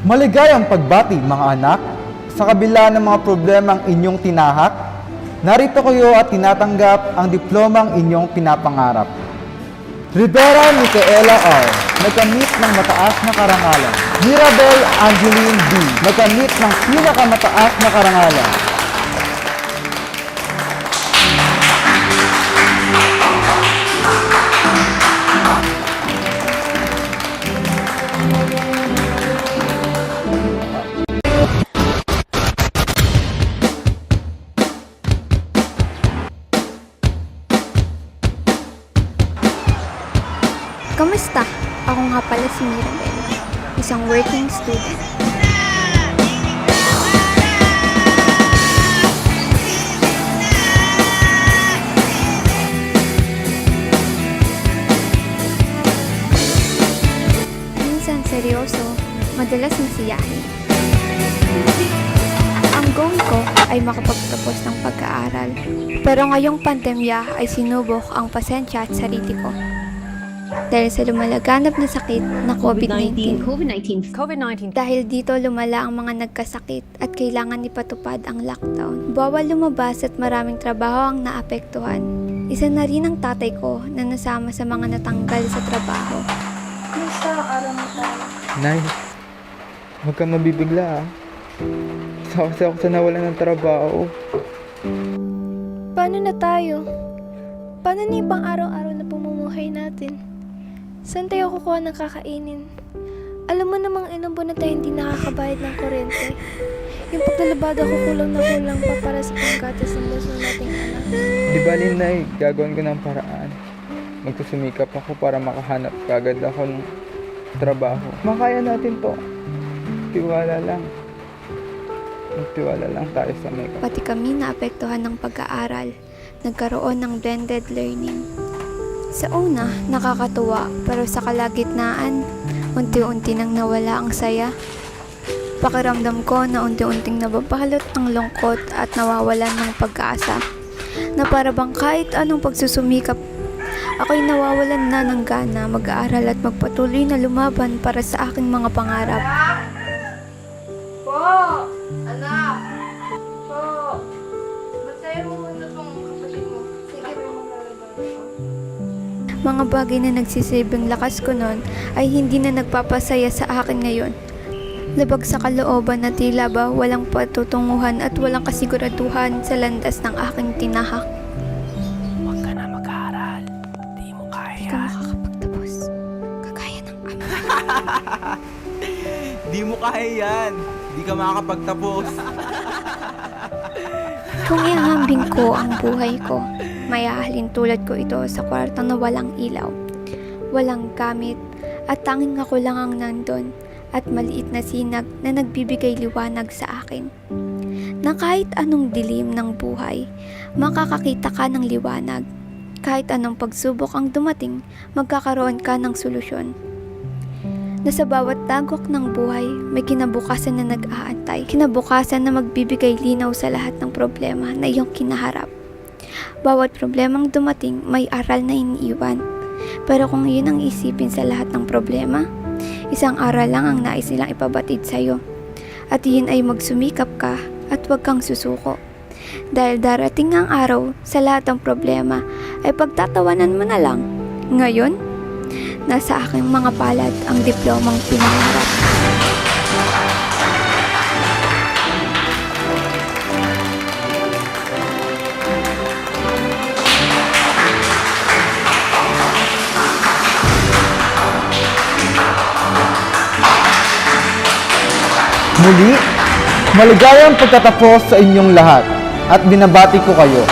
Maligayang pagbati mga anak, sa kabila ng mga problemang inyong tinahak, narito kayo at tinatanggap ang diplomang inyong pinapangarap. Rivera Micaela R. Nagkamit ng mataas na karangalan. Mirabel Angeline B. Nagkamit ng pinakamataas na karangalan. Kamusta? Ako nga pala si Mirabel, isang working student. Minsan seryoso, madalas masiyahin. Ang goal ko ay makapagtapos ng pag-aaral, pero ngayong pandemya ay sinubok ang pasensya at sarili ko. Dahil sa lumalaganap na sakit na COVID-19. Dahil dito lumala ang mga nagkasakit at kailangan ipatupad ang lockdown. Bawal lumabas at maraming trabaho ang naapektuhan. Isa na rin ang tatay ko na nasama sa mga natanggal sa trabaho. Basta araw mo tayo. Nay, huwag kang mabibigla ah. Kasi ako sa nawalan ng trabaho. Paano na tayo? Paano na yung pang-araw-araw na pamumuhay natin? Saan tayo kukuha ng kakainin? Alam mo namang ilang buwan na tayo hindi nakakabayad ng kuryente. Yung paglalabada ko kulang na kulang pa para sa panggatas ng gusto nating anak. Di ba, Nay, gagawin ko ng paraan. Magsusumikap ako para makahanap kagad ako ng trabaho. Makaya natin to. Tiwala lang. Magtiwala lang tayo sa may Pati kami naapektuhan ng pag-aaral. Nagkaroon ng blended learning. Sa una, nakakatuwa, pero sa kalagitnaan, unti-unti nang nawala ang saya. Pakiramdam ko na unti-unting nababalot ng lungkot at nawawalan ng pag-asa. Na para bang kahit anong pagsusumikap, ako'y nawawalan na ng gana mag-aaral at magpatuloy na lumaban para sa aking mga pangarap. Po! Anak! Po! Matay mo muna itong kapatid mo. Sige po, maglalabas ko. Mga bagay na nagsisilbing lakas ko noon ay hindi na nagpapasaya sa akin ngayon. Labag sa kalooban na tila ba walang patutunguhan at walang kasiguraduhan sa landas ng aking tinahak. Huwag ka na mag-aaral. Di mo Hindi ka kaya. makakapagtapos. Kagaya ng ama. Di mo kaya yan. Di ka makakapagtapos. Kung ihahambing ko ang buhay ko, mayahalin tulad ko ito sa kwarto na walang ilaw, walang gamit, at tanging ako lang ang nandun at maliit na sinag na nagbibigay liwanag sa akin. Na kahit anong dilim ng buhay, makakakita ka ng liwanag. Kahit anong pagsubok ang dumating, magkakaroon ka ng solusyon. Na sa bawat dagok ng buhay, may kinabukasan na nag-aantay. Kinabukasan na magbibigay linaw sa lahat ng problema na iyong kinaharap. Bawat problemang dumating, may aral na iniiwan. Pero kung iyon ang isipin sa lahat ng problema, isang aral lang ang nais nilang ipabatid sa'yo. At iyon ay magsumikap ka at huwag kang susuko. Dahil darating ang araw sa lahat ng problema ay pagtatawanan mo na lang. Ngayon, nasa aking mga palad ang diplomang pinangarap. Muli, maligayang pagtatapos sa inyong lahat at binabati ko kayo.